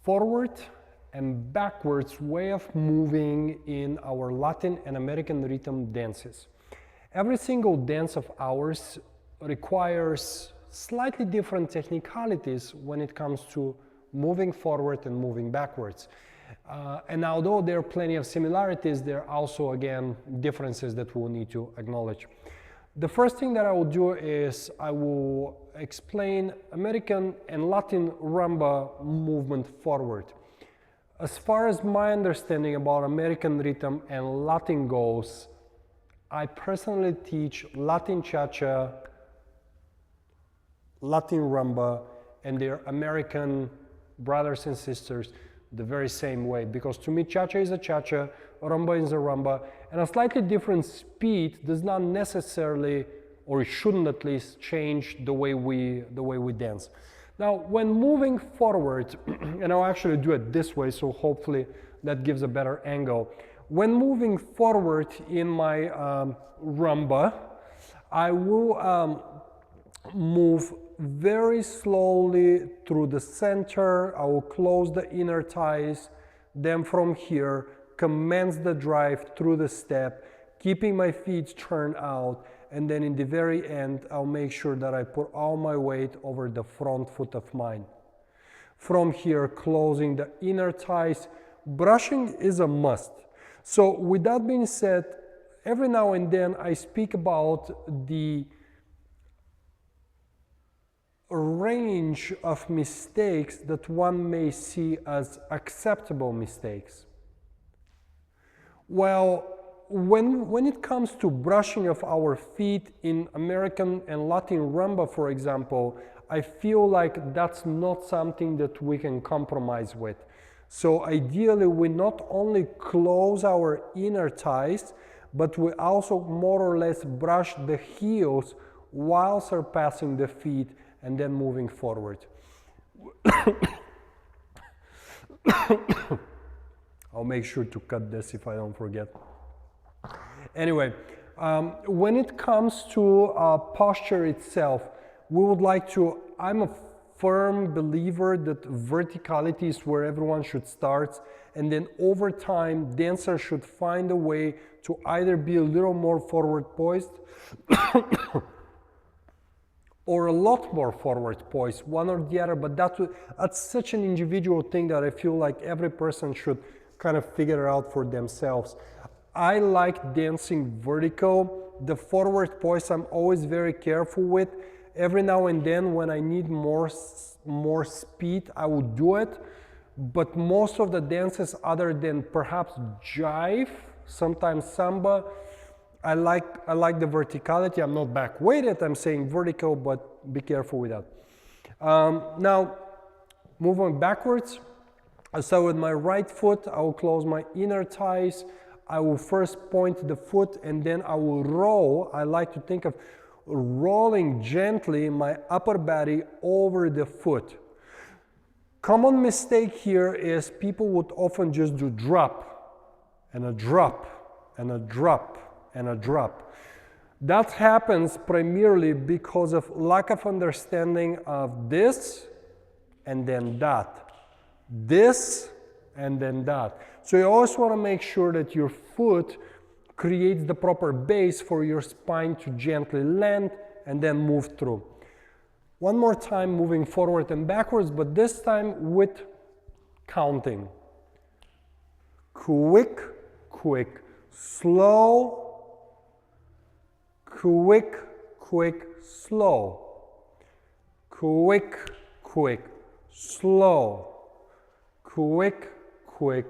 forward and backwards way of moving in our Latin and American rhythm dances. Every single dance of ours requires slightly different technicalities when it comes to moving forward and moving backwards. And although there are plenty of similarities, there are also, again, differences that we'll need to acknowledge. The first thing that I will do is I will explain American and Latin rumba movement forward. As far as my understanding about American rhythm and Latin goes, I personally teach Latin cha-cha, Latin rumba, and their American brothers and sisters the very same way, because to me cha-cha is a cha-cha, rumba is a rumba, and a slightly different speed does not necessarily, or it shouldn't at least, change the way we dance. Now, when moving forward, and I'll actually do it this way, so hopefully that gives a better angle. When moving forward in my rumba, I will move very slowly through the center. I will close the inner thighs. Then from here, commence the drive through the step, keeping my feet turned out. And then in the very end, I'll make sure that I put all my weight over the front foot of mine. From here, closing the inner thighs. Brushing is a must. So with that being said, every now and then I speak about the range of mistakes that one may see as acceptable mistakes. Well, when it comes to brushing of our feet in American and Latin rumba, for example, I feel like that's not something that we can compromise with. So ideally, we not only close our inner thighs, but we also more or less brush the heels while surpassing the feet and then moving forward. I'll make sure to cut this if I don't forget. Anyway, when it comes to posture itself, we would like to, I'm a firm believer that verticality is where everyone should start, and then over time, dancers should find a way to either be a little more forward poised or a lot more forward poised, one or the other, but that's such an individual thing that I feel like every person should kind of figure out for themselves. I like dancing vertical. The forward poise I'm always very careful with. Every now and then when I need more speed, I will do it. But most of the dances other than perhaps jive, sometimes samba, I like the verticality. I'm not back weighted, I'm saying vertical, but be careful with that. Now, moving backwards, I start with my right foot. I will close my inner thighs. I will first point the foot and then I will roll. I like to think of rolling gently my upper body over the foot. Common mistake here is people would often just do drop and a drop and a drop and a drop. That happens primarily because of lack of understanding of this and then that. This and then that. So you always want to make sure that your foot creates the proper base for your spine to gently land and then move through. One more time, moving forward and backwards, but this time with counting. Quick, quick, slow, quick, quick, slow. Quick, quick, slow. Quick, quick,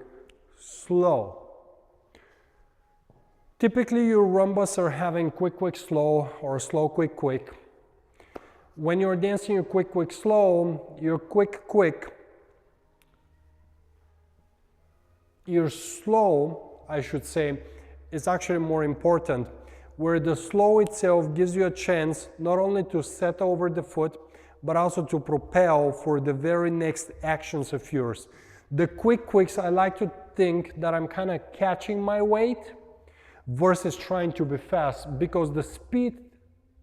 slow. Typically your rumbas are having quick, quick, slow or slow, quick, quick. When you're dancing your quick, quick, slow, your quick, quick, your slow, I should say, is actually more important, where the slow itself gives you a chance not only to set over the foot, but also to propel for the very next actions of yours. The quick quicks, I like to think that I'm kind of catching my weight versus trying to be fast, because the speed,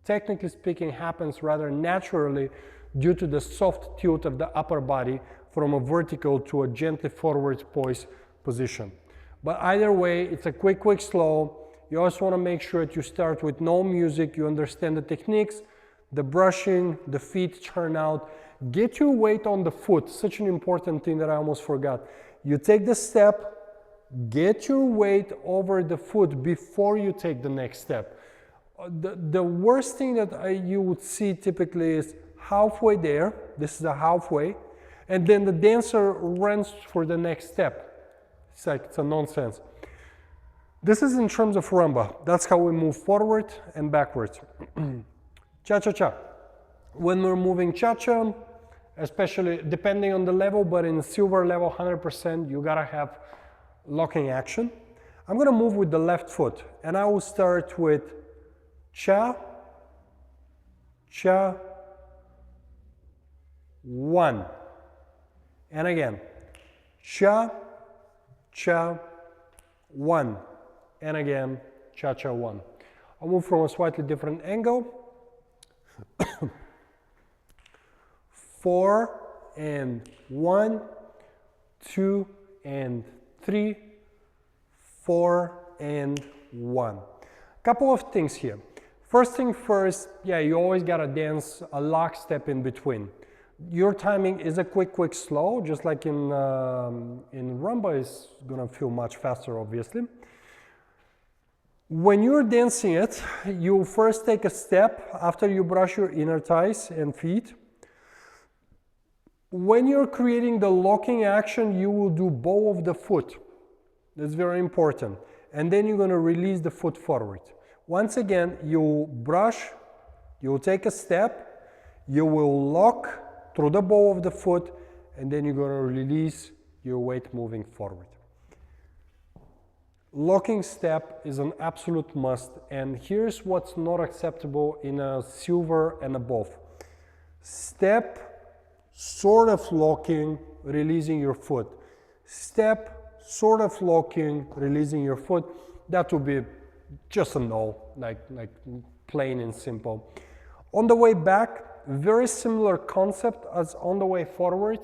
technically speaking, happens rather naturally due to the soft tilt of the upper body from a vertical to a gently forward poise position. But either way, it's a quick, slow. You also want to make sure that you start with no music, you understand the techniques, the brushing, the feet turn out. Get your weight on the foot, such an important thing that I almost forgot. You take the step, get your weight over the foot before you take the next step. The worst thing that you would see typically is halfway there, this is a halfway, and then the dancer runs for the next step. It's like, it's a nonsense. This is in terms of rumba. That's how we move forward and backwards. Cha-cha-cha. When we're moving cha-cha, especially depending on the level, but in silver level 100%, you gotta have locking action. I'm gonna move with the left foot, and I will start with cha, cha, one. And again, cha, cha, one. And again, cha-cha, one. I'll move from a slightly different angle. 4 and 1, 2 and 3, 4 and 1. Couple of things here. First thing first, yeah, you always gotta dance a lockstep in between. Your timing is a quick, slow, just like in rumba is gonna feel much faster, obviously. When you're dancing it, you first take a step after you brush your inner thighs and feet. When you're creating the locking action, you will do bow of the foot. That's very important. And then you're going to release the foot forward. Once again, you brush, you'll take a step, you will lock through the bow of the foot, and then you're going to release your weight moving forward. Locking step is an absolute must, and here's what's not acceptable in a silver and above. Step, sort of locking, releasing your foot. Step, sort of locking, releasing your foot. That would be just a no, like plain and simple. On the way back, very similar concept as on the way forward.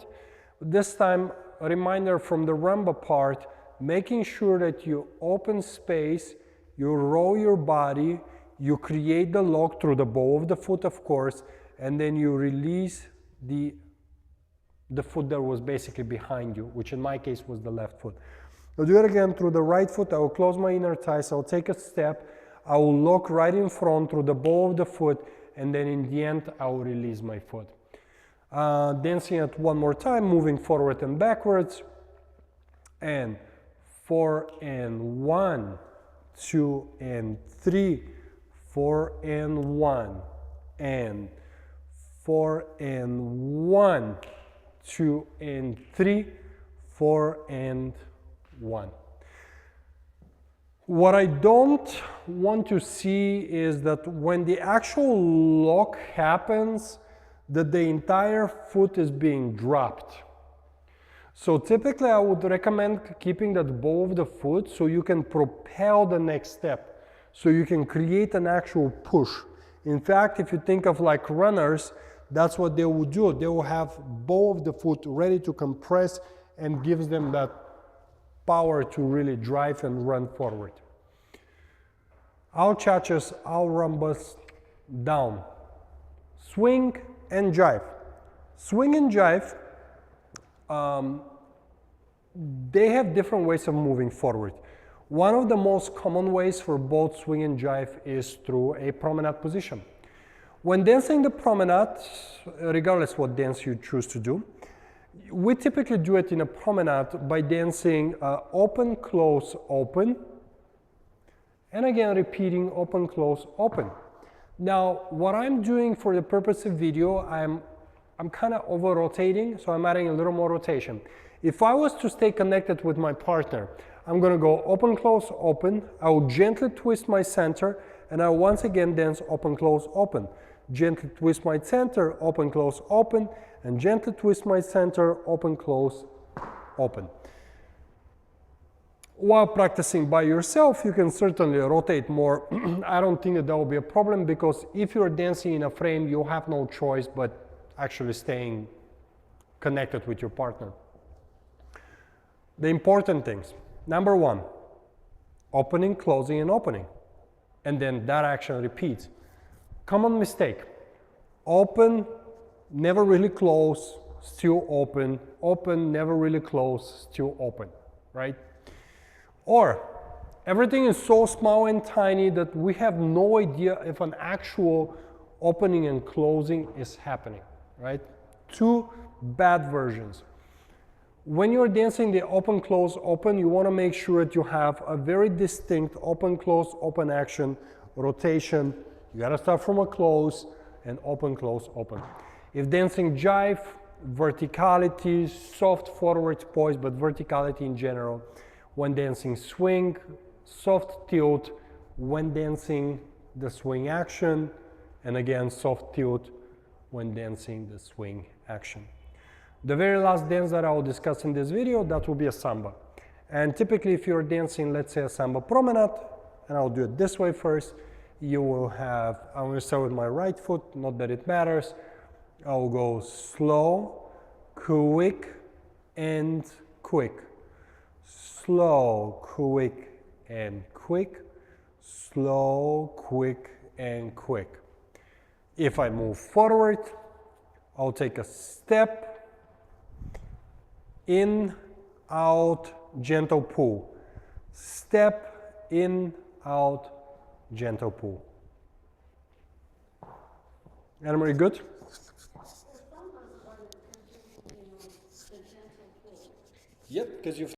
This time, a reminder from the rumba part, making sure that you open space, you roll your body, you create the lock through the bow of the foot, of course, and then you release the foot that was basically behind you, which in my case was the left foot. I'll do it again through the right foot. I will close my inner thighs, I'll take a step, I will lock right in front through the bow of the foot, and then in the end, I will release my foot. Dancing it one more time, moving forward and backwards, and 4 and 1, 2 and 3, 4 and 1, and 4 and 1, 2 and 3, 4 and 1. What I don't want to see is that when the actual lock happens, that the entire foot is being dropped. So typically I would recommend keeping that bow of the foot so you can propel the next step, so you can create an actual push. In fact, if you think of like runners, that's what they will do. They will have bow of the foot ready to compress and gives them that power to really drive and run forward. Our cha-chas, our rumbas, down. Swing and jive. Swing and jive, they have different ways of moving forward. One of the most common ways for both swing and jive is through a promenade position. When dancing the promenade, regardless what dance you choose to do, we typically do it in a promenade by dancing open, close, open, and again repeating open, close, open. Now, what I'm doing for the purpose of video, I'm kind of over rotating, so I'm adding a little more rotation. If I was to stay connected with my partner, I'm going to go open, close, open. I will gently twist my center, and I will once again dance open, close, open. Gently twist my center, open, close, open, and gently twist my center, open, close, open. While practicing by yourself, you can certainly rotate more. I don't think that will be a problem, because if you're dancing in a frame, you'll have no choice but actually staying connected with your partner. The important things. Number one, opening, closing, and opening. And then that action repeats. Common mistake. Open, never really close, still open. Open, never really close, still open, right? Or everything is so small and tiny that we have no idea if an actual opening and closing is happening, right? Two bad versions. When you're dancing the open, close, open, you want to make sure that you have a very distinct open, close, open action, rotation. You got to start from a close and open, close, open. If dancing jive, verticality, soft forward poise, but verticality in general. When dancing swing, soft tilt. When dancing the swing action, and again, soft tilt when dancing the swing action. The very last dance that I will discuss in this video, that will be a samba. And typically if you're dancing, let's say a samba promenade, and I'll do it this way first, you will have, I'm going to start with my right foot, not that it matters. I'll go slow, quick, and quick. Slow, quick, and quick. Slow, quick, and quick. If I move forward, I'll take a step, in, out, gentle pull. Step, in, out, gentle pull. Anna-Marie, good? Yep, because you've